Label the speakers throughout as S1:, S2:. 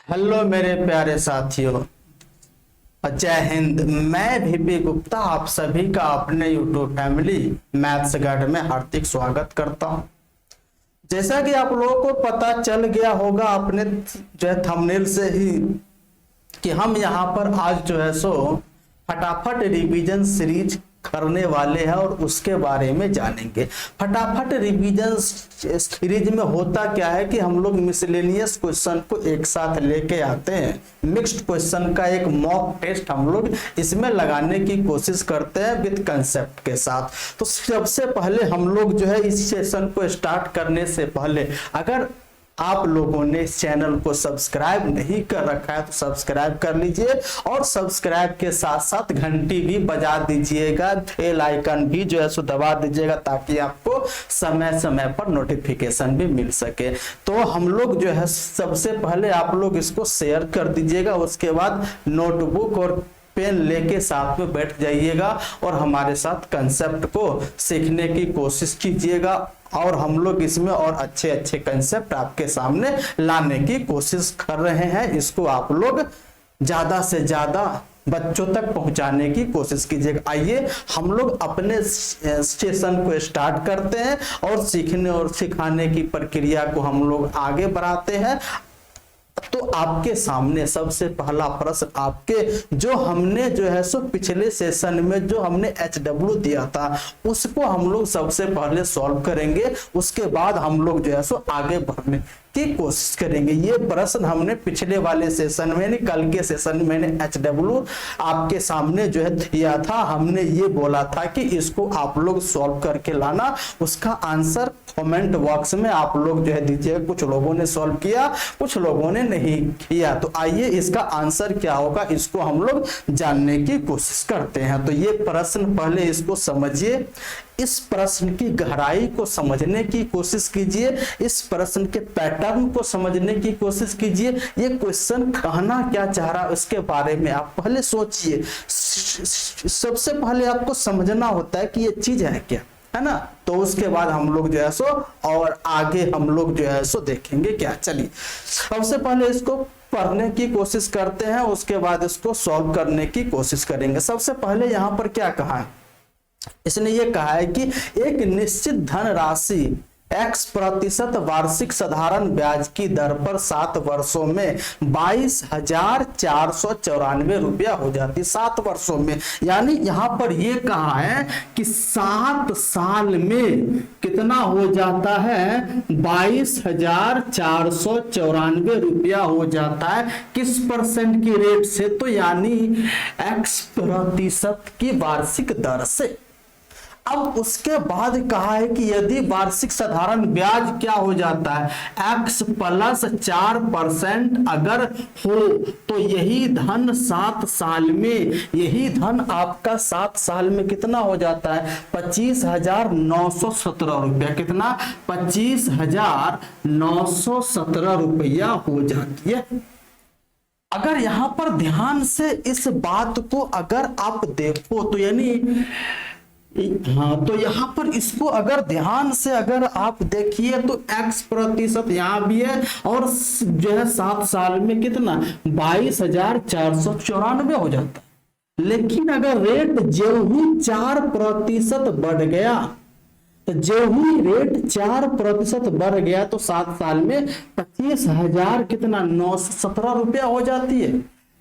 S1: Hello मेरे प्यारे साथियों, जय हिंद। मैं VP गुप्ता आप सभी का अपने YouTube फैमिली मैथ्स गाइड में हार्दिक स्वागत करता हूं। जैसा कि आप लोगों को पता चल गया होगा अपने जो है थंबनेल से ही कि हम यहाँ पर आज जो है सो फटाफट रिवीजन सीरीज करने वाले हैं और उसके बारे में जानेंगे। फटाफट रिवीजन सीरीज में होता क्या है कि हम लोग मिसलेनियस क्वेश्चन को एक साथ लेके आते हैं। मिक्स्ड क्वेश्चन का एक मॉक टेस्ट हम लोग इसमें लगाने की कोशिश करते हैं विद कंसेप्ट के साथ। तो सबसे पहले हम लोग जो है इस सेशन को स्टार्ट करने से पहले अगर आप लोगों ने इस चैनल को सब्सक्राइब नहीं कर रखा है तो सब्सक्राइब कर लीजिए और सब्सक्राइब के साथ साथ घंटी भी बजा दीजिएगा, बेल आइकन भी जो है सो दबा दीजिएगा ताकि आपको समय समय पर नोटिफिकेशन भी मिल सके। तो हम लोग जो है सबसे पहले आप लोग इसको शेयर कर दीजिएगा, उसके बाद नोटबुक और पेन लेके साथ में बैठ जाइएगा और हमारे साथ कंसेप्ट को सीखने की कोशिश कीजिएगा और हम लोग इसमें और अच्छे अच्छे कंसेप्ट आपके सामने लाने की कोशिश कर रहे हैं। इसको आप लोग ज्यादा से ज्यादा बच्चों तक पहुंचाने की कोशिश कीजिएगा। आइए हम लोग अपने सेशन को स्टार्ट करते हैं और सीखने और सिखाने की प्रक्रिया को हम लोग आगे बढ़ाते हैं। तो आपके सामने सबसे पहला प्रश्न आपके जो हमने जो है सो पिछले सेशन में जो हमने HW दिया था उसको हम लोग सबसे पहले सॉल्व करेंगे, उसके बाद हम लोग जो है सो आगे बढ़ने की कोशिश करेंगे। ये प्रश्न हमने पिछले वाले सेशन में कल के सेशन में मैंने HW आपके सामने जो है दिया था। हमने ये बोला था कि इसको आप लोग सॉल्व करके लाना, उसका आंसर कमेंट बॉक्स में आप लोग जो है दीजिएगा। कुछ लोगों ने सॉल्व किया, कुछ लोगों ने नहीं किया। तो आइए इसका आंसर क्या होगा इसको हम लोग जानने की कोशिश करते हैं। तो ये प्रश्न पहले इसको समझिए, इस प्रश्न की गहराई को समझने की कोशिश कीजिए, इस प्रश्न के पैटर्न को समझने की कोशिश कीजिए। ये क्वेश्चन कहना क्या चाह रहा है उसके बारे में आप पहले सोचिए। सबसे पहले आपको समझना होता है कि ये चीज है क्या, है ना। तो उसके बाद हम लोग जो है सो और आगे हम लोग जो है सो देखेंगे क्या। चलिए सबसे पहले इसको पढ़ने की कोशिश करते हैं, उसके बाद इसको सॉल्व करने की कोशिश करेंगे। सबसे पहले यहाँ पर क्या कहा है, इसने ये कहा है कि एक निश्चित धनराशि X% वार्षिक साधारण ब्याज की दर पर 7 वर्षों में 22,494 रुपया हो जाती। 7 वर्षों में, यानी यहां पर ये कहा है कि 7 साल में कितना हो जाता है, 22,494 रुपया हो जाता है। किस परसेंट की रेट से, तो यानी X% की वार्षिक दर से। अब उसके बाद कहा है कि यदि वार्षिक साधारण ब्याज क्या हो जाता है, X + 4% अगर हो तो यही धन 7 साल में, यही धन आपका 7 साल में कितना हो जाता है, 25,917 रुपया। कितना, 25,917 रुपया हो जाती है। अगर यहां पर ध्यान से इस बात को अगर आप देखो तो यानी हाँ, तो यहाँ पर इसको अगर ध्यान से अगर आप देखिए तो X% यहाँ भी है और जो है 7 साल में कितना 22,494 हो जाता है। लेकिन अगर रेट जो ही 4% बढ़ गया, तो जो ही रेट 4% बढ़ गया तो 7 साल में 25,000 कितना 917 रुपया हो जाती है।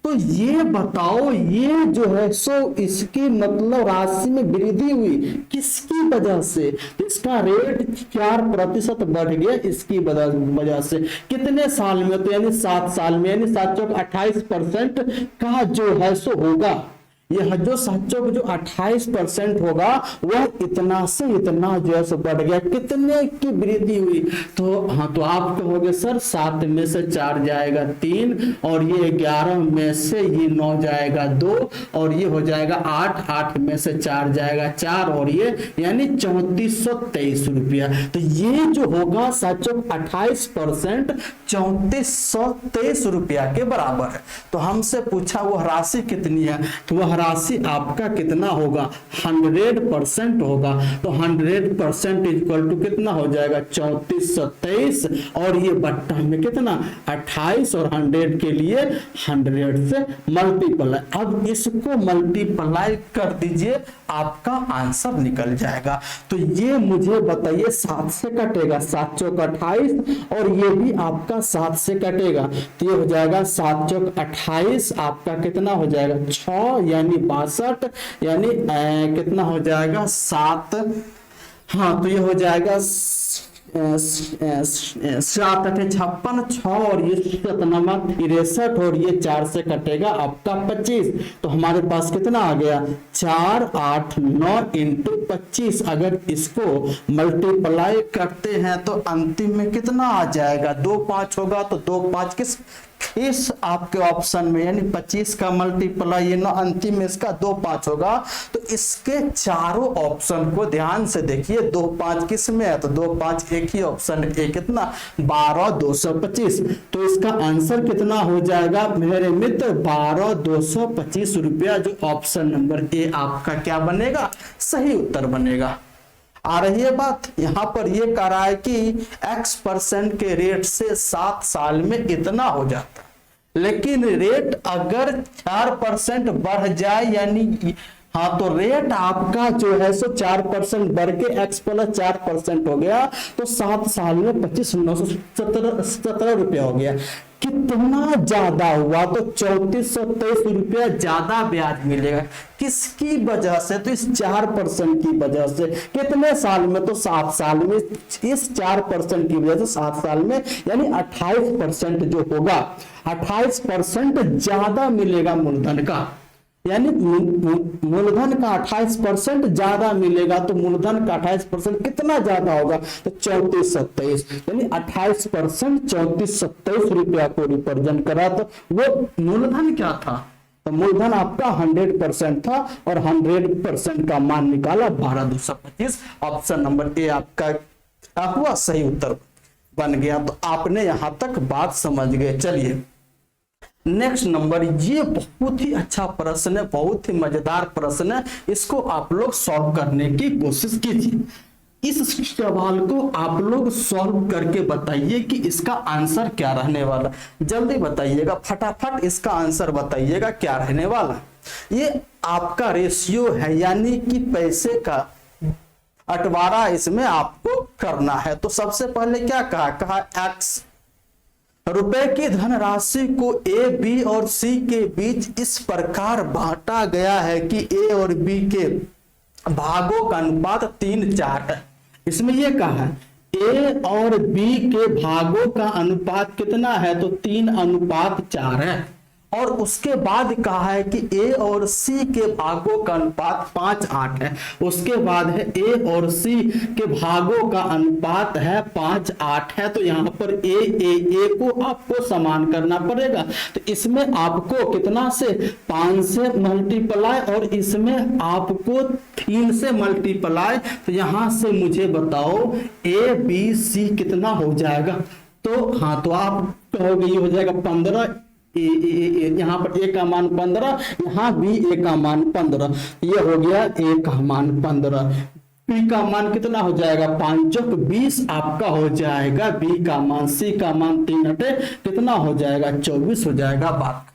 S1: तो ये बताओ ये जो है सो इसकी मतलब राशि में वृद्धि हुई किसकी वजह से, इसका रेट 4% बढ़ गया इसकी वजह से। कितने साल में, तो यानी 7 साल में, यानी 7 चौक 28% का जो है सो होगा। यह जो 7 चौक जो 28% होगा वह इतना से इतना जो है सो बढ़ गया। कितने की वृद्धि हुई, तो हाँ, तो आप कहोगे सर 7 में से 4 जाएगा 3 और ये 11 में से ये 9 जाएगा 2 और ये हो जाएगा 8, 8 में से 4 जाएगा 4 और ये यानी 3423 रुपया। तो ये जो होगा 7 चौक 28% 3423 रुपया के बराबर है। तो हमसे पूछा वह राशि कितनी है, तो वह धनराशि आपका कितना होगा, 100% होगा। तो 100% इक्वल टू कितना हो जाएगा, 34 27, और ये बट्टा में कितना 28, और 100 के लिए 100 से मल्टीप्लाई। अब इसको मल्टीप्लाई कर दीजिए, आपका आंसर निकल जाएगा। तो ये मुझे बताइए 7 से कटेगा, 7 चौक 28, और ये भी आपका 7 से कटेगा, तो ये हो जाएगा 7 चौक 28, आपका कितना हो जाएगा 6 यानी 62, यानी कितना हो जाएगा 7, हाँ तो ये हो जाएगा 7 8 56, 6 और ये 63 और ये 4 से कटेगा आपका 25। तो हमारे पास कितना आ गया 4 8 9 इंटू 25। अगर इसको मल्टीप्लाई करते हैं तो अंतिम में कितना आ जाएगा, 2 5 होगा। तो 2 5 किस इस आपके ऑप्शन में, यानी 25 का मल्टीप्लाई ये ना अंतिम में इसका 2 5 होगा। तो इसके चारों ऑप्शन को ध्यान से देखिए, 2 5 किस में है, तो 2 5 एक ही ऑप्शन है, कितना 12 225। तो इसका आंसर कितना हो जाएगा मेरे मित्र, 12 225 रुपया, जो ऑप्शन नंबर ए आपका क्या बनेगा, सही उत्तर बनेगा। आ रही है बात। यहां पर ये कह रहा है कि x% के रेट से 7 साल में इतना हो जाता है, लेकिन रेट अगर 4% बढ़ जाए, यानी हाँ तो रेट आपका जो है सो 4% बढ़ के x प्लस 4% हो गया, तो 7 साल में 25,917 रुपया हो गया। कितना ज्यादा हुआ, तो 3423 रुपया ज्यादा ब्याज मिलेगा। किसकी वजह से, तो इस 4% की वजह से। कितने साल में, तो 7 साल में। इस 4% की वजह से 7 साल में, यानी 28% जो होगा, 28% ज्यादा मिलेगा मूलधन का, यानी मूलधन का 28% ज्यादा मिलेगा। तो मूलधन का 28% कितना ज्यादा होगा, तो 34 27, यानी 28% 34 27 रुपया को रिप्रेजेंट करा। तो वो मूलधन क्या था, तो मूलधन आपका 100% था, और 100% का मान निकाला 12 225। ऑप्शन नंबर ए आपका हुआ सही उत्तर बन गया। तो आपने यहां तक बात समझ गए। चलिए नेक्स्ट नंबर, ये बहुत ही अच्छा प्रश्न है, बहुत ही मजेदार प्रश्न है। इसको आप लोग सॉल्व करने की कोशिश कीजिए। इस सवाल को आप लोग सॉल्व करके बताइए कि इसका आंसर क्या रहने वाला। जल्दी बताइएगा, फटाफट इसका आंसर बताइएगा क्या रहने वाला। ये आपका रेशियो है, यानी कि पैसे का बंटवारा इसमें आपको करना है। तो सबसे पहले क्या कहा x रुपए की धनराशि को ए बी और सी के बीच इस प्रकार बांटा गया है कि ए और बी के भागों का अनुपात 3:4 है। इसमें यह कहा है ए और बी के भागों का अनुपात कितना है, तो 3:4 है। और उसके बाद कहा है कि ए और सी के भागों का अनुपात 5:8 है। उसके बाद है ए और सी के भागों का अनुपात है 5:8 है। तो यहाँ पर ए को आपको समान करना पड़ेगा। तो इसमें आपको कितना से 5 से मल्टीप्लाई, और इसमें आपको 3 से मल्टीप्लाई। तो यहां से मुझे बताओ ए बी सी कितना हो जाएगा। तो हाँ, तो आप कहोगे ये हो जाएगा 15, यहाँ पर ए का मान 15, यहाँ भी ए का मान 15, ये हो गया ए का मान 15। बी का मान कितना हो जाएगा, 5 चौक 20 आपका हो जाएगा बी का मान। सी का मान 3 हटे कितना हो जाएगा, 24 हो जाएगा बात।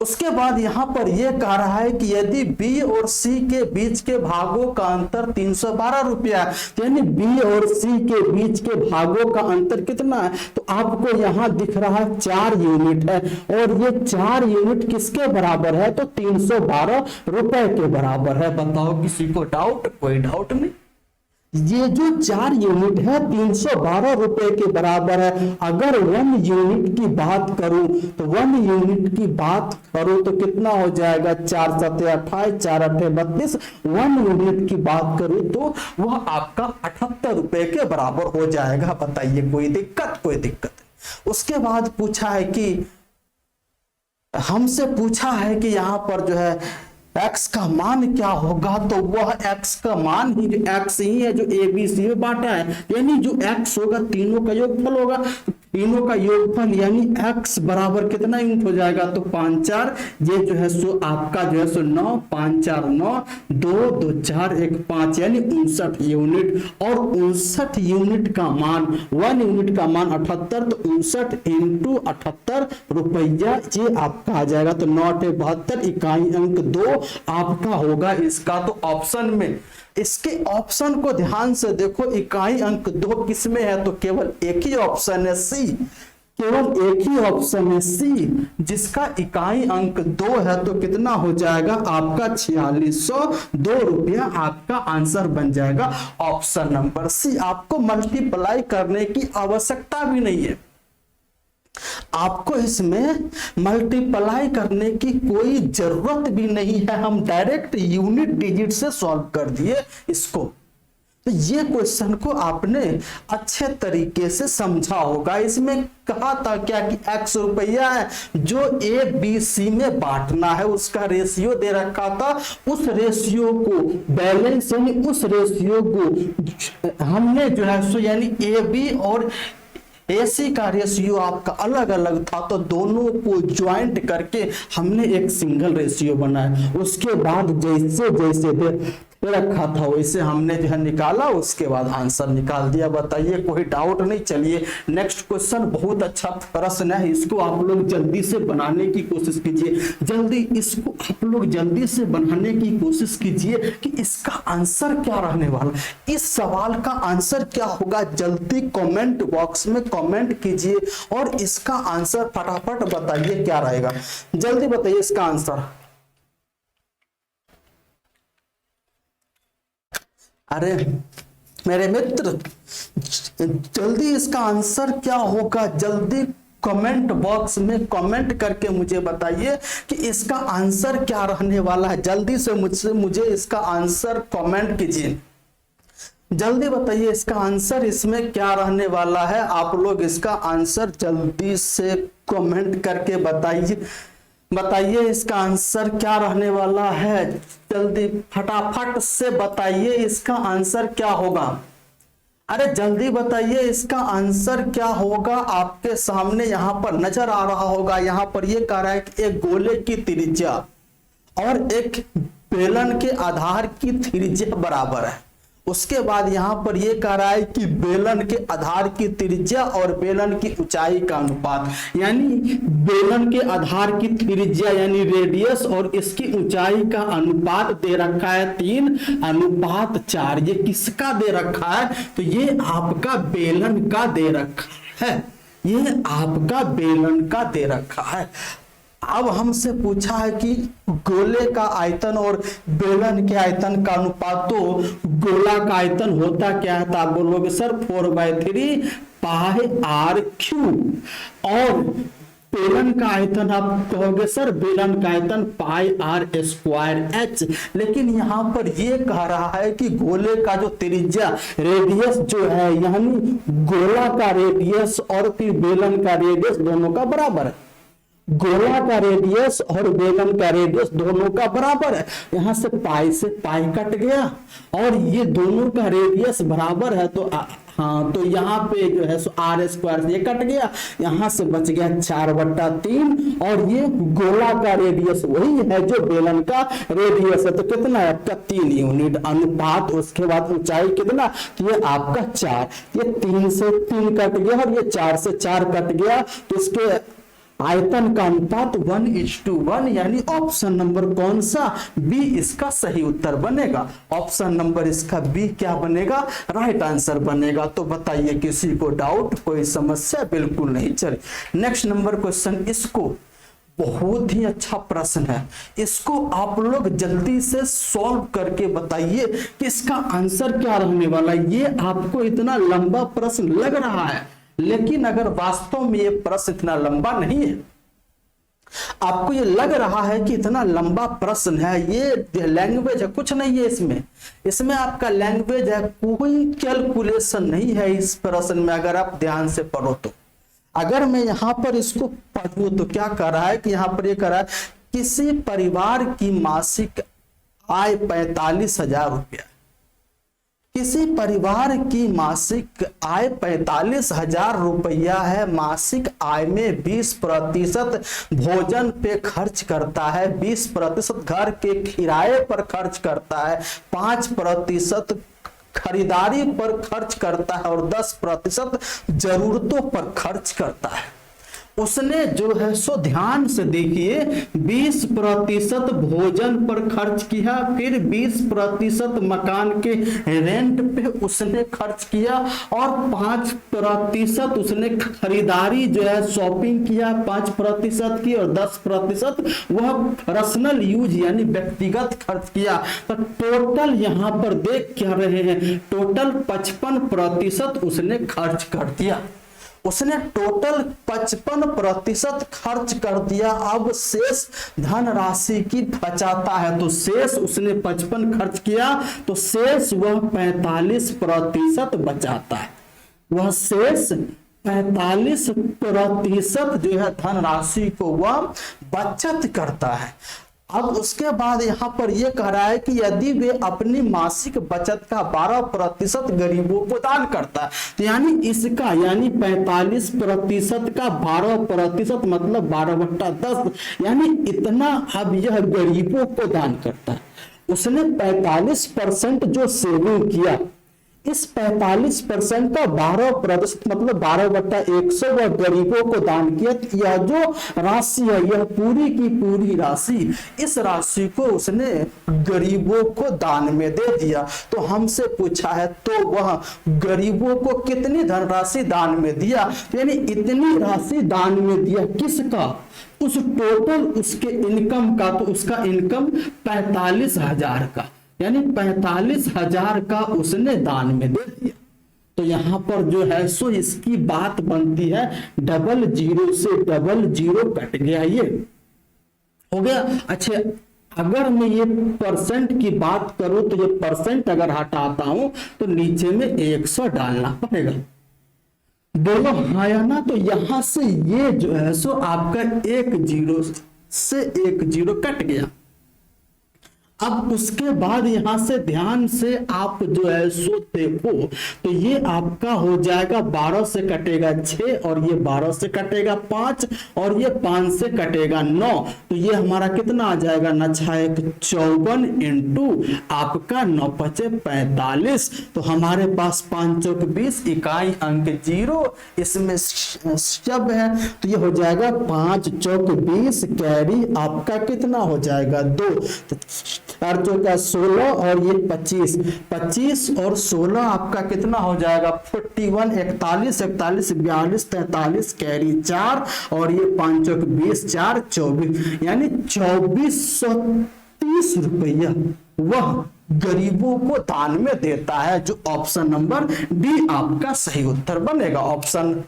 S1: उसके बाद यहां पर यह कह रहा है कि यदि बी और सी के बीच के भागों का अंतर 312 रुपया, यानी बी और सी के बीच के भागों का अंतर कितना है, तो आपको यहां दिख रहा है 4 यूनिट है, और ये 4 यूनिट किसके बराबर है, तो 312 रुपए के बराबर है। बताओ किसी को डाउट? कोई डाउट नहीं। ये जो 4 यूनिट है 312 रुपए के बराबर है। अगर 1 यूनिट की बात करूं, तो 1 यूनिट की बात करूं तो कितना हो जाएगा, 4 7 28, 4 8 32। 1 यूनिट की बात करूं तो वह आपका 78 रुपए के बराबर हो जाएगा। बताइए कोई दिक्कत? कोई दिक्कत। उसके बाद पूछा है कि हमसे पूछा है कि यहां पर जो है x का मान क्या होगा, तो वह x का मान ही x ही है जो a b c में बांटा है, यानी जो x होगा तीनों का योगफल होगा, तीनों का योगफल यानी x बराबर कितना यूनिट हो जाएगा, तो 5 4, ये जो है सो आपका जो है सो 9, 5 4 9, 2 2 4 1 5 यानी 59 यूनिट। और 59 यूनिट का मान, 1 यूनिट का मान 78, तो 59 इंटू 78 रुपया ये आपका आ जाएगा। तो 9 8 72, इकाई अंक 2 आपका होगा इसका। तो ऑप्शन में, इसके ऑप्शन को ध्यान से देखो, इकाई अंक 2 किसमें है, तो केवल एक ही ऑप्शन है सी, केवल एक ही ऑप्शन है सी, जिसका इकाई अंक 2 है। तो कितना हो जाएगा आपका 4602 रुपया आपका आंसर बन जाएगा ऑप्शन नंबर सी। आपको मल्टीप्लाई करने की आवश्यकता भी नहीं है, आपको इसमें मल्टीप्लाई करने की कोई जरूरत भी नहीं है, हम डायरेक्ट यूनिट डिजिट से सॉल्व कर दिए इसको। तो ये क्वेश्चन को आपने अच्छे तरीके से समझा होगा। इसमें कहा था क्या कि x रुपया है जो a b c में बांटना है, उसका रेशियो दे रखा था, उस रेशियो को बैलेंस यानी उस रेशियो को हमने जो है सो यानी a b और AC का रेशियो आपका अलग अलग था, तो दोनों को ज्वाइंट करके हमने एक सिंगल रेशियो बनाया। उसके बाद जैसे जैसे दे रखा था वैसे हमने जो है निकाला, उसके बाद आंसर निकाल दिया। बताइए कोई डाउट नहीं। चलिए नेक्स्ट क्वेश्चन, बहुत अच्छा प्रश्न है, इसको आप लोग जल्दी से बनाने की कोशिश कीजिए, जल्दी इसको आप लोग जल्दी से बनाने की कोशिश कीजिए कि इसका आंसर क्या रहने वाला, इस सवाल का आंसर क्या होगा। जल्दी कमेंट बॉक्स में कमेंट कीजिए और इसका आंसर फटाफट बताइए क्या रहेगा, जल्दी बताइए इसका आंसर। अरे मेरे मित्र जल्दी इसका आंसर क्या होगा, जल्दी कमेंट बॉक्स में कमेंट करके मुझे बताइए कि इसका आंसर क्या रहने वाला है। जल्दी से मुझे इसका आंसर कमेंट कीजिए, जल्दी बताइए इसका आंसर इसमें क्या रहने वाला है। आप लोग इसका आंसर जल्दी से कमेंट करके बताइए इसका आंसर क्या रहने वाला है। जल्दी फटाफट से बताइए इसका आंसर क्या होगा। अरे जल्दी बताइए इसका आंसर क्या होगा। आपके सामने यहां पर नजर आ रहा होगा, यहां पर यह कह रहा है कि एक गोले की त्रिज्या और एक बेलन के आधार की त्रिज्या बराबर है। उसके बाद यहां पर यह कह रहा है कि बेलन के आधार की त्रिज्या और बेलन की ऊंचाई का अनुपात, यानी बेलन के आधार की त्रिज्या यानी रेडियस और इसकी ऊंचाई का अनुपात दे रखा है 3:4। ये किसका दे रखा है, तो ये आपका बेलन का दे रखा है, ये आपका बेलन का दे रखा है। अब हमसे पूछा है कि गोले का आयतन और बेलन के आयतन का अनुपात, तो गोला का आयतन होता क्या है, तो आप बोलोगे सर 4/3 पाई r क्यूब, और बेलन का आयतन आप कहोगे सर बेलन का आयतन पाई r²h। लेकिन यहां पर ये कह रहा है कि गोले का जो त्रिज्या रेडियस जो है, यानी गोला का रेडियस और फिर बेलन का रेडियस दोनों का बराबर है, गोला का रेडियस और बेलन का रेडियस दोनों का बराबर है। यहां से पाई कट गया और ये दोनों का रेडियस बराबर है, तो हाँ, तो यहाँ पे जो है r² ये कट गया, यहां से बच गया 4/3 और ये गोला का रेडियस वही है जो बेलन का रेडियस है। तो कितना है आपका 3 यूनिट अनुपात, उसके बाद ऊंचाई कितना, तो ये आपका 4, ये 3 से 3 कट गया और ये 4 से 4 कट गया, तो इसके आयतन का अनुपात 1:1, यानी ऑप्शन नंबर कौन सा, बी इसका सही उत्तर बनेगा। ऑप्शन नंबर इसका बी क्या बनेगा, राइट आंसर बनेगा। तो बताइए किसी को डाउट, कोई समस्या, बिल्कुल नहीं। चलिए नेक्स्ट नंबर क्वेश्चन, इसको बहुत ही अच्छा प्रश्न है, इसको आप लोग जल्दी से सॉल्व करके बताइए कि इसका आंसर क्या रहने वाला है। ये आपको इतना लंबा प्रश्न लग रहा है, लेकिन अगर वास्तव में ये प्रश्न इतना लंबा नहीं है, आपको ये लग रहा है कि इतना लंबा प्रश्न है, ये लैंग्वेज है, कुछ नहीं है इसमें आपका लैंग्वेज है, कोई कैलकुलेशन नहीं है इस प्रश्न में। अगर आप ध्यान से पढ़ो तो, अगर मैं यहां पर इसको पढ़ूं तो क्या कर रहा है कि यहां पर ये कर रहा है किसी परिवार की मासिक आय 45,000 रुपया, किसी परिवार की मासिक आय 45,000 रुपया है, मासिक आय में 20% भोजन पे खर्च करता है, 20% घर के किराए पर खर्च करता है, 5% खरीदारी पर खर्च करता है और 10% जरूरतों पर खर्च करता है। उसने जो है सो ध्यान से देखिए 20% भोजन पर खर्च किया, फिर 20% मकान के रेंट पे उसने खर्च किया और 5% उसने खरीदारी जो है शॉपिंग किया 5% की और 10% वह पर्सनल यूज यानी व्यक्तिगत खर्च किया। तो टोटल यहां पर देख क्या रहे हैं, टोटल 55% उसने खर्च कर दिया। उसने टोटल 55% खर्च कर दिया। अब शेष धन राशि की बचाता है, तो शेष उसने 55 खर्च किया तो शेष वह 45% बचाता है। वह शेष 45% जो है धन राशि को वह बचत करता है। अब उसके बाद यहाँ पर यह कह रहा है कि यदि वे अपनी मासिक बचत का 12% गरीबों को दान करता है, तो यानी इसका यानी 45% का 12% मतलब 12/10 यानी इतना अब यह गरीबों को दान करता है। उसने 45% जो सेविंग किया, इस 45% का 12% मतलब 12/100 वह गरीबों को दान किया। यह जो राशि है यह पूरी की पूरी राशि, इस राशि को उसने गरीबों को दान में दे दिया। तो हमसे पूछा है तो वह गरीबों को कितनी धनराशि दान में दिया, यानी इतनी राशि दान में दिया। किसका? उस टोटल उसके इनकम का, तो उसका इनकम 45,000 का, यानी 45,000 का उसने दान में दे दिया। तो यहां पर जो है सो इसकी बात बनती है 00 से 00 कट गया, ये हो गया। अच्छा, अगर मैं ये परसेंट की बात करूं तो ये परसेंट अगर हटाता हूं तो नीचे में 100 डालना पड़ेगा। बोलो हाँ या ना? तो यहां से ये जो है सो आपका 10 से 10 कट गया। अब उसके बाद यहां से ध्यान से आप जो है सो देखो तो ये आपका हो जाएगा 12 से कटेगा 6 और ये 12 से कटेगा 5 और ये 5 से कटेगा 9, तो ये हमारा कितना आ जाएगा? 9×54 इंटू आपका 9×5 45। तो हमारे पास 5 चौक 20 इकाई अंक 0 इसमें शब है, तो ये हो जाएगा 5 चौक 20 कैरी आपका कितना हो जाएगा? 2। 4 चौका 16 और ये 25 और 16 आपका कितना हो जाएगा? 41 41 41 42 43 कैरी 4 और ये 5 चौक 20 4 24 यानी 2430 रुपया वह गरीबों को दान में देता है, जो ऑप्शन नंबर डी आपका सही उत्तर बनेगा। ऑप्शन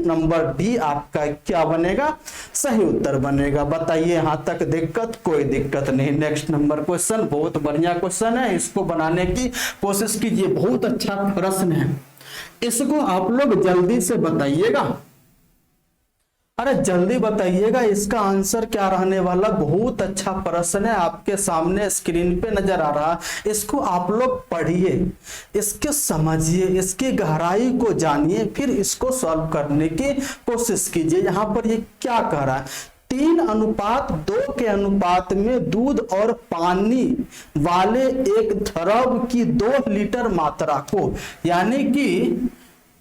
S1: नंबर डी आपका क्या बनेगा? सही उत्तर बनेगा। बताइए यहां तक दिक्कत? कोई दिक्कत नहीं। नेक्स्ट नंबर क्वेश्चन, बहुत बढ़िया क्वेश्चन है, इसको बनाने की कोशिश कीजिए। बहुत अच्छा प्रश्न है, इसको आप लोग जल्दी से बताइएगा। अरे जल्दी बताइएगा, इसका आंसर क्या रहने वाला? बहुत अच्छा प्रश्न है, आपके सामने स्क्रीन पे नजर आ रहा। इसको आप लोग पढ़िए, इसके समझिए, इसकी गहराई को जानिए, फिर इसको सॉल्व करने की कोशिश कीजिए। यहाँ पर ये क्या कह रहा है? 3:2 के अनुपात में दूध और पानी वाले एक द्रव की 2 लीटर मात्रा को, यानी कि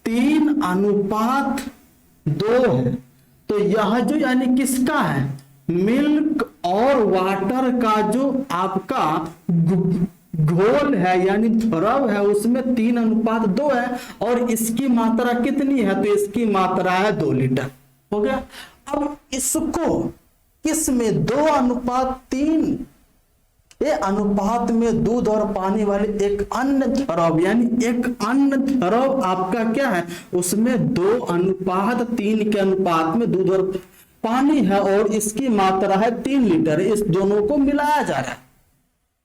S1: 3:2 है, तो यह जो यानी किसका है? मिल्क और वाटर का जो आपका घोल है यानी द्रव है उसमें 3:2 है और इसकी मात्रा कितनी है? तो इसकी मात्रा है 2 लीटर। हो गया। अब इसको किसमें 2:3 ये अनुपात में दूध और पानी वाले एक अन्य द्रव, यानी एक अन्य द्रव आपका क्या है? उसमें 2:3 के अनुपात में दूध और पानी है और इसकी मात्रा है 3 लीटर। इस दोनों को मिलाया जा रहा है,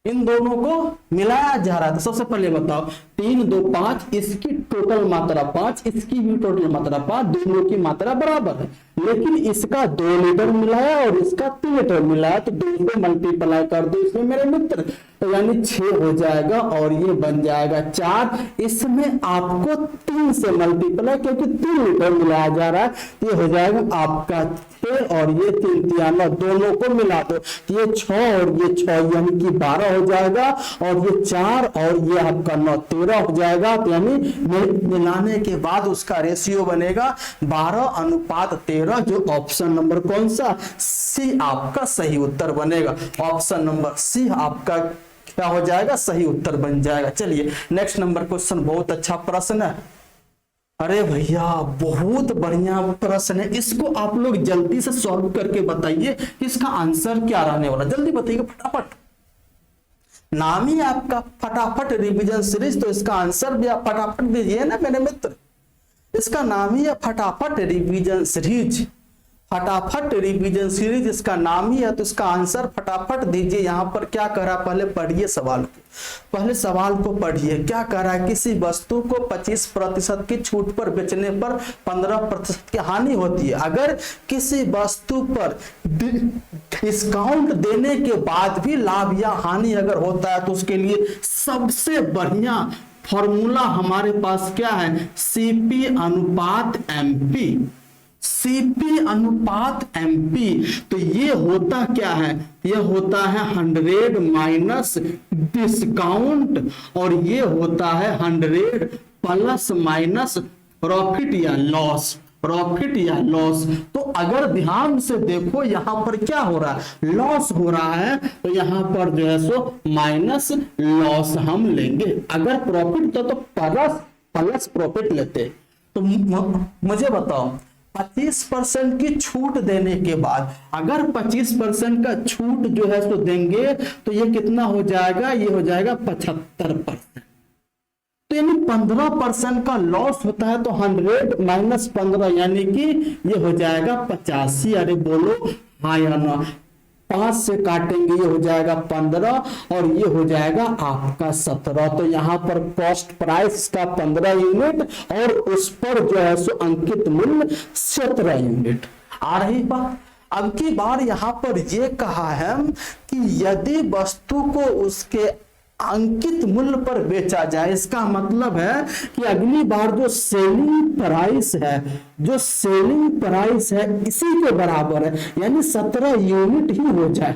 S1: इन दोनों को मिलाया जा रहा है। तो सबसे पहले बताओ 3 2 5, इसकी टोटल मात्रा 5, इसकी भी टोटल मात्रा 5, दोनों की मात्रा बराबर है। लेकिन इसका 2 लीटर मिला है और इसका 3 लीटर मिला है, तो 2 से मल्टीप्लाई कर दो इसमें मेरे मित्र, तो यानी 6 हो जाएगा और ये बन जाएगा 4। इसमें आपको 3 से मल्टीप्लाई, क्योंकि 3 लीटर मिलाया जा रहा है, ये हो जाएगा आपका 6 और ये 3 तियाना, दोनों को मिला दो, ये 6 और ये 6 यानी कि 12 हो जाएगा, और ये 4 और ये आपका 9 13 हो जाएगा। तो यानी मिलाने के बाद उसका रेशियो बनेगा 12:13, जो ऑप्शन नंबर कौन सा, सी आपका सही उत्तर बनेगा। ऑप्शन नंबर सी आपका क्या हो जाएगा, सही उत्तर बन जाएगा। चलिए नेक्स्ट नंबर क्वेश्चन, बहुत अच्छा प्रश्न है। अरे भैया बहुत बढ़िया प्रश्न है, इसको आप लोग जल्दी से सॉल्व करके बताइए इसका आंसर क्या रहने वाला, जल्दी बताइए फटाफट। नाम ही आपका फटाफट रिवीजन सीरीज, तो इसका आंसर भी आप फटाफट दीजिए ना मेरे मित्र। इसका नाम ही है फटाफट रिवीजन सीरीज, फटाफट रिवीजन सीरीज इसका नाम ही है, तो इसका आंसर फटाफट दीजिए। यहाँ पर क्या कह रहा है, पहले पढ़िए सवाल को, पहले सवाल को पढ़िए। क्या कह रहा है, किसी वस्तु को 25% की छूट पर बेचने पर 15% की हानि होती है। अगर किसी वस्तु पर डिस्काउंट देने के बाद भी लाभ या हानि अगर होता है, तो उसके लिए सबसे बढ़िया फॉर्मूला हमारे पास क्या है, सीपी अनुपात एमपी, सीपी अनुपात एमपी। तो ये होता क्या है, ये होता है 100 माइनस डिस्काउंट, और ये होता है 100 प्लस माइनस प्रॉफिट या लॉस, प्रॉफिट या लॉस। तो अगर ध्यान से देखो यहाँ पर क्या हो रहा है, लॉस हो रहा है, तो यहाँ पर जो है सो माइनस लॉस हम लेंगे। अगर प्रॉफिट तो प्लस प्रॉफिट लेते। तो मुझे बताओ 25% की छूट देने के बाद अगर 25% का छूट जो है सो देंगे, तो ये कितना हो जाएगा, ये हो जाएगा 75%। तो यानी 15% का लॉस होता है, तो 100 माइनस 15 यानी कि ये हो जाएगा 85। अरे बोलो हाँ या ना, 5 से काटेंगे ये हो जाएगा 15 और ये हो जाएगा आपका 17। तो यहाँ पर कॉस्ट प्राइस का 15 यूनिट और उस पर जो है सो अंकित मूल्य 17 यूनिट। आ रही बात। अब की बार यहाँ पर ये कहा है कि यदि वस्तु को उसके अंकित मूल्य पर बेचा जाए, इसका मतलब है कि अगली बार जो सेलिंग प्राइस है, जो सेलिंग प्राइस है इसी के बराबर है, यानी 17 यूनिट ही हो जाए।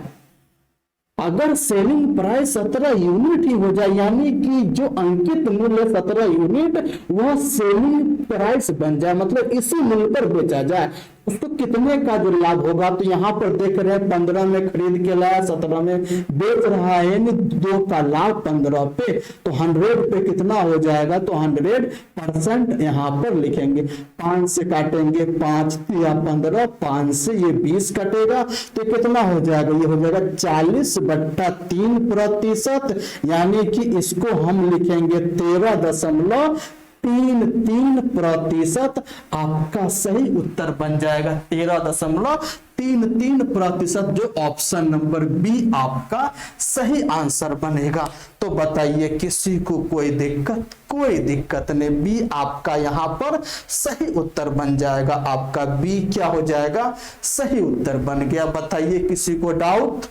S1: अगर सेलिंग प्राइस 17 यूनिट ही हो जाए, यानी कि जो अंकित मूल्य 17 यूनिट वह सेलिंग प्राइस बन जाए, मतलब इसी मूल्य पर बेचा जाए, उसको कितने का जो लाभ होगा। तो यहाँ पर देख रहे हैं 15 में खरीद के लाया, 17 में बेच रहा है, यानी 2 का लाभ 15 पे, तो 100 पे कितना हो जाएगा, तो 100% यहाँ पर लिखेंगे। 5 से काटेंगे, 5 या 15, 5 से ये 20 कटेगा, तो कितना हो जाएगा, ये हो जाएगा 40/3%, यानी कि इसको हम लिखेंगे 13.33%। आपका सही उत्तर बन जाएगा 13.33%, जो ऑप्शन नंबर बी आपका सही आंसर बनेगा। तो बताइए किसी को कोई दिक्कत, कोई दिक्कत नहीं, बी आपका यहाँ पर सही उत्तर बन जाएगा। आपका बी क्या हो जाएगा, सही उत्तर बन गया। बताइए किसी को डाउट,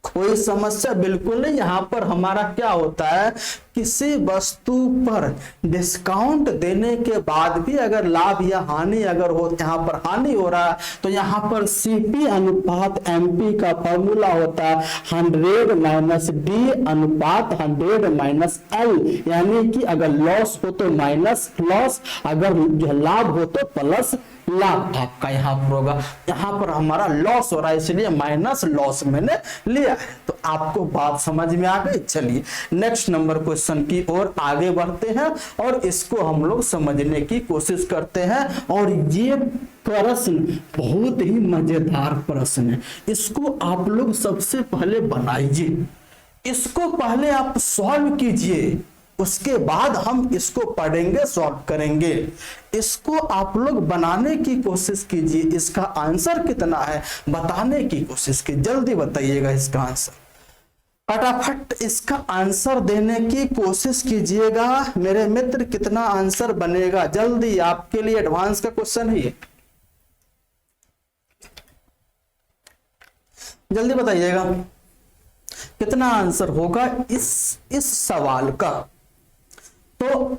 S1: कोई समस्या बिल्कुल नहीं। यहाँ पर हमारा क्या होता है, किसी वस्तु पर डिस्काउंट देने के बाद भी अगर लाभ या हानि अगर हो, यहाँ पर हानि हो रहा है, तो यहाँ पर सीपी अनुपात एमपी का फॉर्मूला होता है 100 माइनस डी अनुपात 100 माइनस एल, यानी कि अगर लॉस हो तो माइनस लॉस, अगर जो लाभ हो तो प्लस लाभ आपका यहाँ पर होगा। यहाँ पर हमारा लॉस हो रहा है, इसलिए माइनस लॉस मैंने लिया है। तो आपको बात समझ में आ गई। चलिए नेक्स्ट नंबर क्वेश्चन की ओर आगे बढ़ते हैं और इसको हम लोग समझने की कोशिश करते हैं। और ये प्रश्न बहुत ही मजेदार प्रश्न है, इसको आप लोग सबसे पहले बनाइए, इसको पहले आप सॉल्व कीजिए, उसके बाद हम इसको पढ़ेंगे, सॉल्व करेंगे। इसको आप लोग बनाने की कोशिश कीजिए, इसका आंसर कितना है बताने की कोशिश कीजिए, जल्दी बताइएगा इसका आंसर, फटाफट इसका आंसर देने की कोशिश कीजिएगा मेरे मित्र। कितना आंसर बनेगा जल्दी, आपके लिए एडवांस का क्वेश्चन है ये। जल्दी बताइएगा कितना आंसर होगा इस सवाल का। तो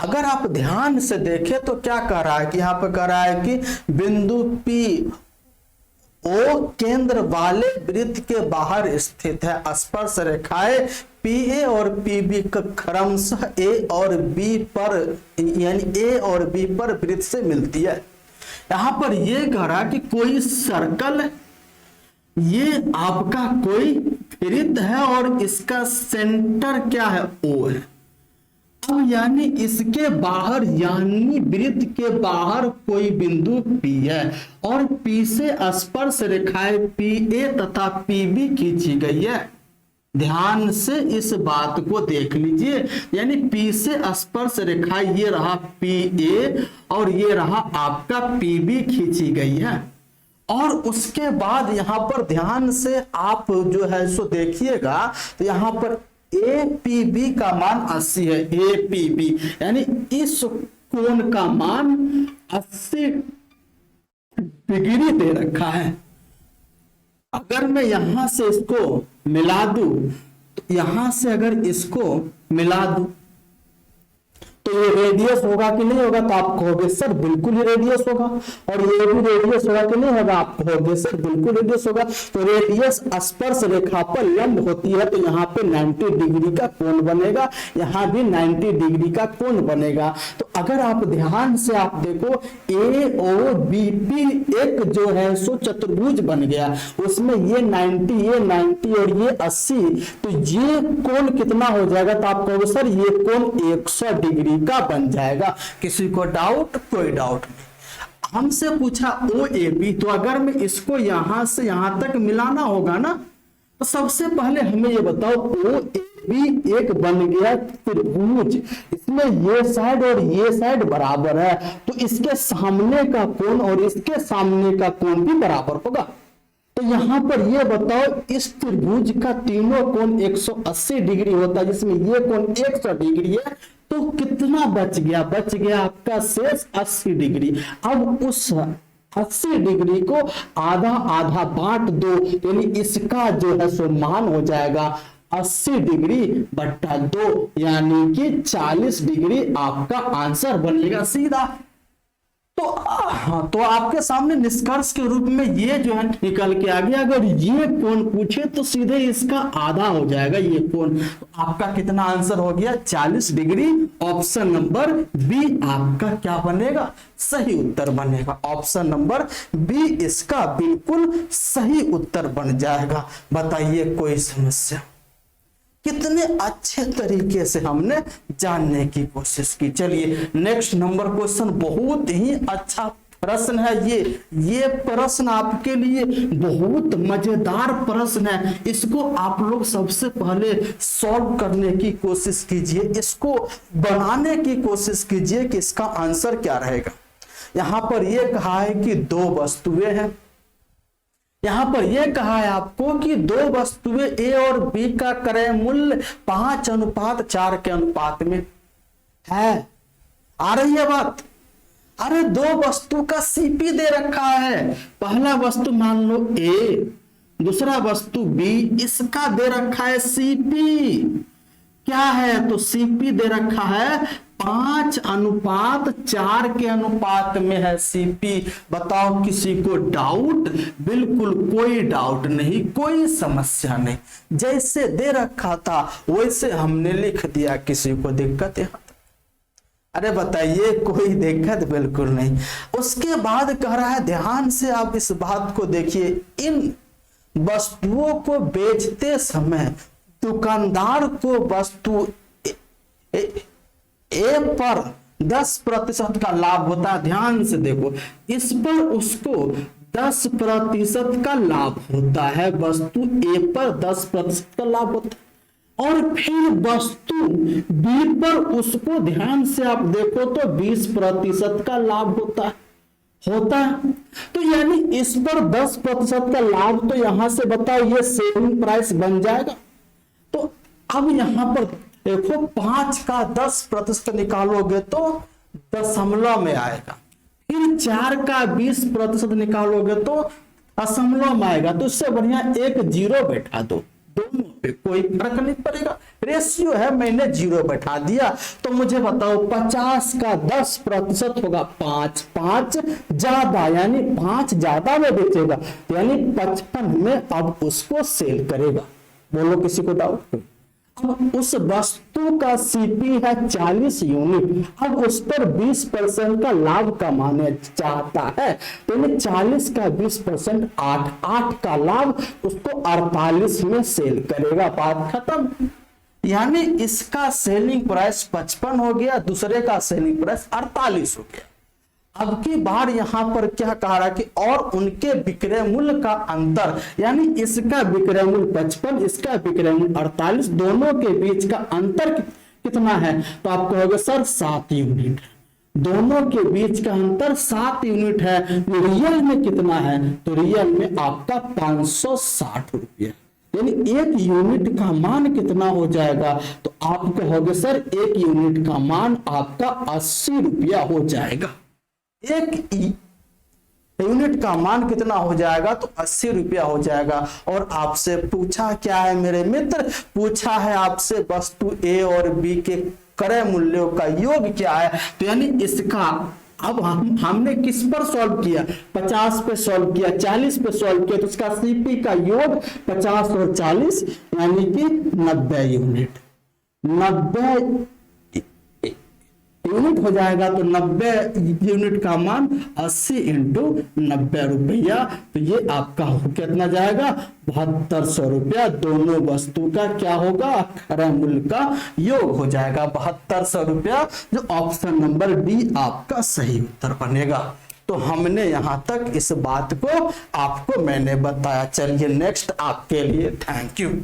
S1: अगर आप ध्यान से देखें तो क्या कह रहा है कि यहाँ पे कह रहा है कि बिंदु पी ओ केंद्र वाले वृत्त के बाहर स्थित है। स्पर्श रेखाएं पी ए और पी बी क्रमशः ए और बी पर यानी ए और बी पर वृत्त से मिलती है। यहां पर यह कह रहा कि कोई सर्कल, ये आपका कोई वृत्त है और इसका सेंटर क्या है, ओ है। अब यानी इसके बाहर यानी वृत्त के बाहर कोई बिंदु P है और P से स्पर्श रेखाएं PA तथा PB खींची गई है। ध्यान से इस बात को देख लीजिए, यानी P से स्पर्श रेखा ये रहा PA और ये रहा आपका PB खींची गई है। और उसके बाद यहां पर ध्यान से आप जो है सो देखिएगा तो यहां पर APB का मान 80 है। APB यानी इस कोण का मान 80 डिग्री दे रखा है। अगर मैं यहां से इसको मिला दूं तो यहां से अगर इसको मिला दूं तो ये रेडियस होगा कि नहीं होगा, तो आप कहोगे सर बिल्कुल ही रेडियस होगा। और ये भी रेडियस होगा कि नहीं होगा, आप कहोगे सर बिल्कुल रेडियस होगा। तो रेडियस स्पर्श रेखा पर लंब होती है, तो यहाँ पे 90 डिग्री का कोण बनेगा, यहाँ भी 90 डिग्री का कोण बनेगा। तो अगर आप ध्यान से आप देखो AOBP एक जो है सो चतुर्भुज बन गया, उसमें ये 90 ये 90 और ये 80, तो ये कोण कितना हो जाएगा, तो आप कहोगे सर ये कोण 100 डिग्री का बन जाएगा। किसी को डाउट? कोई डाउट नहीं। हमसे पूछा OAB, तो अगर मैं इसको यहां से यहां तक मिलाना होगा ना, तो सबसे पहले हमें ये बताओ OAB एक बन गया त्रिभुज, इसमें ये साइड और ये साइड बराबर है, तो इसके सामने का कोण और इसके सामने का कोण भी बराबर होगा। तो यहां पर ये बताओ इस त्रिभुज का तीनों कोण 180 डिग्री होता है, जिसमें ये कोण 100 डिग्री है, तो कितना बच गया? बच गया आपका शेष 80 डिग्री। अब उस 80 डिग्री को आधा आधा बांट दो, यानी इसका जो है सो मान हो जाएगा 80 डिग्री बट्टा 2, यानी कि 40 डिग्री आपका आंसर बनेगा सीधा। तो हाँ, तो आपके सामने निष्कर्ष के रूप में ये जो है निकल के आ गया। अगर ये कोण पूछे तो सीधे इसका आधा हो जाएगा ये कोण। तो आपका कितना आंसर हो गया? 40 डिग्री। ऑप्शन नंबर बी आपका क्या बनेगा? सही उत्तर बनेगा। ऑप्शन नंबर बी इसका बिल्कुल सही उत्तर बन जाएगा। बताइए कोई समस्या? कितने अच्छे तरीके से हमने जानने की कोशिश की। चलिए नेक्स्ट नंबर क्वेश्चन, बहुत ही अच्छा प्रश्न है ये प्रश्न आपके लिए बहुत मजेदार प्रश्न है। इसको आप लोग सबसे पहले सॉल्व करने की कोशिश कीजिए, इसको बनाने की कोशिश कीजिए कि इसका आंसर क्या रहेगा। यहां पर यह कहा है कि दो वस्तुएं हैं। यहां पर यह कहा है आपको कि दो वस्तुएं A और B का क्रय मूल्य 5:4 के अनुपात में है। आ रही है बात? अरे दो वस्तु का CP दे रखा है। पहला वस्तु मान लो A, दूसरा वस्तु B, इसका दे रखा है CP। क्या है? तो CP दे रखा है 5:4 के अनुपात में है CP। बताओ किसी को डाउट? बिल्कुल कोई डाउट नहीं, कोई समस्या नहीं। जैसे दे रखा था वैसे हमने लिख दिया। किसी को दिक्कत है? अरे बताइए, कोई दिक्कत बिल्कुल नहीं। उसके बाद कह रहा है, ध्यान से आप इस बात को देखिए, इन वस्तुओं को बेचते समय दुकानदार को वस्तु ए पर 10% का लाभ होता है। ध्यान से देखो, इस पर उसको 10% का लाभ होता है, वस्तु ए पर 10% का लाभ होता है। और फिर वस्तु बी पर उसको ध्यान से आप देखो तो 20% का लाभ होता है। तो यानी इस पर 10% का लाभ, तो यहां से बताओ ये सेलिंग प्राइस बन जाएगा। तो अब यहां पर देखो 5 का 10% निकालोगे तो दशमलव में आएगा। फिर 4 का 20% निकालोगे तो असमलों में आएगा तो उससे बढ़िया एक जीरो बैठा दो, दोनों पे कोई फर्क नहीं पड़ेगा। रेशियो है, मैंने जीरो बैठा दिया। तो मुझे बताओ 50 का 10% होगा 5, 5 ज्यादा यानी 5 ज्यादा में बेचेगा, यानी 55 में अब उसको सेल करेगा। बोलो किसी को डाउट? अब उस वस्तु का सीपी है 40 यूनिट, अब उस पर 20% का लाभ कमाने चाहता है, तो 40 का 20% 8, 8 का लाभ उसको 48 में सेल करेगा। बात खत्म। यानी इसका सेलिंग प्राइस 55 हो गया, दूसरे का सेलिंग प्राइस 48 हो गया। अब की बार यहां पर क्या कह रहा कि और उनके विक्रय मूल्य का अंतर, यानी इसका विक्रय मूल्य 55, इसका विक्रय मूल्य 48, दोनों के बीच का अंतर कितना है? तो आप कहोगे सर 7 यूनिट। दोनों के बीच का अंतर 7 यूनिट है। रियल में कितना है? तो रियल में आपका 560 रुपया, यानी 1 यूनिट का मान कितना हो जाएगा? तो आप कहोगे सर 1 यूनिट का मान आपका 80 रुपया हो जाएगा। 1 यूनिट का मान कितना हो जाएगा? तो 80 रुपया हो जाएगा। और आपसे पूछा क्या है मेरे मित्र? पूछा है आपसे वस्तु ए और बी के क्रय मूल्यों का योग क्या है। तो यानी इसका अब हमने किस पर सॉल्व किया? 50 पे सॉल्व किया, 40 पे सॉल्व किया, तो उसका सीपी का योग 50 और 40 यानी कि 90 यूनिट। 90 यूनिट हो जाएगा तो 90 यूनिट का मान 80 इंटू 90 रुपया, तो ये आपका कितना जाएगा? 7200 रुपया। दोनों वस्तु का क्या होगा? क्रय मूल्य का योग हो जाएगा 7200 रुपया, जो ऑप्शन नंबर डी आपका सही उत्तर बनेगा। तो हमने यहां तक इस बात को आपको मैंने बताया। चलिए नेक्स्ट आपके लिए थैंक यू।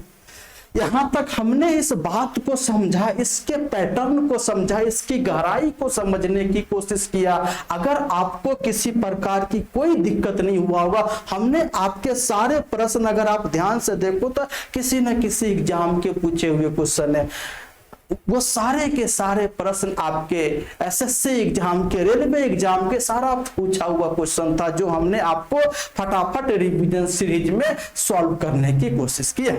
S1: यहां तक हमने इस बात को समझा, इसके पैटर्न को समझा, इसकी गहराई को समझने की कोशिश किया। अगर आपको किसी प्रकार की कोई दिक्कत नहीं हुआ होगा, हमने आपके सारे प्रश्न अगर आप ध्यान से देखो तो किसी न किसी एग्जाम के पूछे हुए क्वेश्चन है, वो सारे के सारे प्रश्न आपके एसएससी एग्जाम के, रेलवे एग्जाम के सारा पूछा हुआ क्वेश्चन था, जो हमने आपको फटाफट रिवीजन सीरीज में सॉल्व करने की कोशिश की है।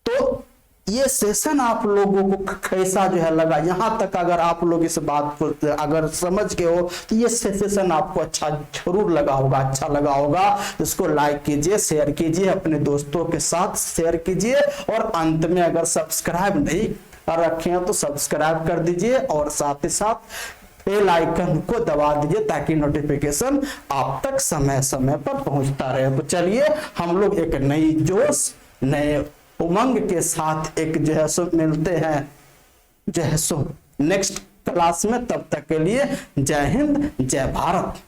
S1: तो ये सेशन आप लोगों को कैसा जो है लगा? यहां तक अगर आप लोग इस बात को अगर समझ गए हो तो ये सेशन आपको अच्छा जरूर लगा होगा, अच्छा लगा होगा। इसको लाइक कीजिए, शेयर कीजिए, अपने दोस्तों के साथ शेयर कीजिए, और अंत में अगर सब्सक्राइब नहीं कर रखे हैं तो सब्सक्राइब कर दीजिए, और साथ ही साथ बेल आइकन को दबा दीजिए ताकि नोटिफिकेशन आप तक समय समय पर पहुंचता रहे। तो चलिए हम लोग एक नई जोश, नए उमंग के साथ एक जो है सो मिलते हैं जो है सो नेक्स्ट क्लास में। तब तक के लिए जय हिंद, जय भारत।